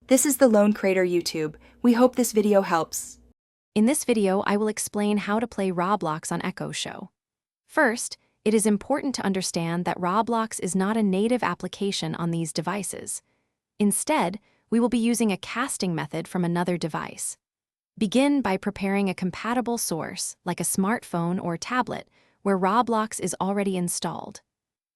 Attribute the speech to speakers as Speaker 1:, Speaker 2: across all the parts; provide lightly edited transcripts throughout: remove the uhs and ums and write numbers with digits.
Speaker 1: This is the Lone Crater YouTube. We hope this video helps.
Speaker 2: In this video, I will explain how to play Roblox on Echo Show. First, it is important to understand that Roblox is not a native application on these devices. Instead, we will be using a casting method from another device. Begin by preparing a compatible source, like a smartphone or tablet, where Roblox is already installed.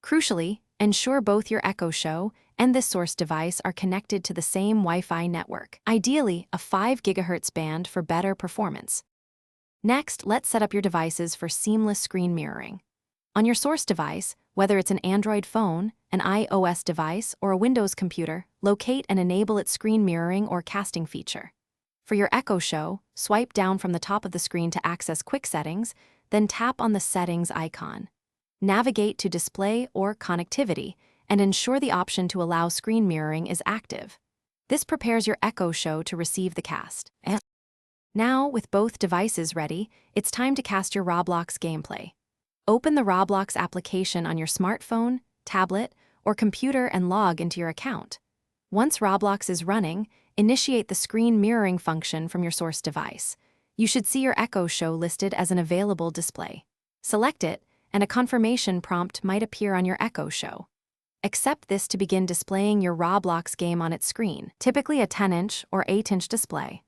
Speaker 2: Crucially, ensure both your Echo Show and this source device are connected to the same Wi-Fi network, ideally a 5 GHz band for better performance. Next, let's set up your devices for seamless screen mirroring. On your source device, whether it's an Android phone, an iOS device, or a Windows computer, locate and enable its screen mirroring or casting feature. For your Echo Show, swipe down from the top of the screen to access quick settings, then tap on the settings icon. Navigate to Display or Connectivity, and ensure the option to allow screen mirroring is active. This prepares your Echo Show to receive the cast. Now, with both devices ready, it's time to cast your Roblox gameplay. Open the Roblox application on your smartphone, tablet, or computer and log into your account. Once Roblox is running, initiate the screen mirroring function from your source device. You should see your Echo Show listed as an available display. Select it, and a confirmation prompt might appear on your Echo Show. Accept this to begin displaying your Roblox game on its screen, typically a 10-inch or 8-inch display.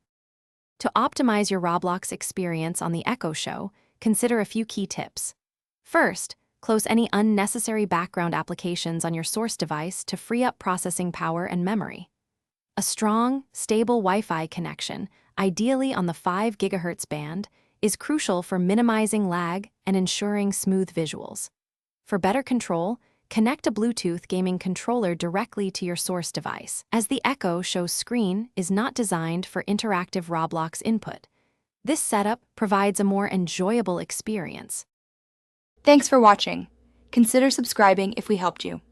Speaker 2: To optimize your Roblox experience on the Echo Show, consider a few key tips. First, close any unnecessary background applications on your source device to free up processing power and memory. A strong, stable Wi-Fi connection, ideally on the 5 GHz band, is crucial for minimizing lag and ensuring smooth visuals. For better control, connect a Bluetooth gaming controller directly to your source device, as the Echo Show screen is not designed for interactive Roblox input. This setup provides a more enjoyable experience.
Speaker 1: Thanks for watching. Consider subscribing if we helped you.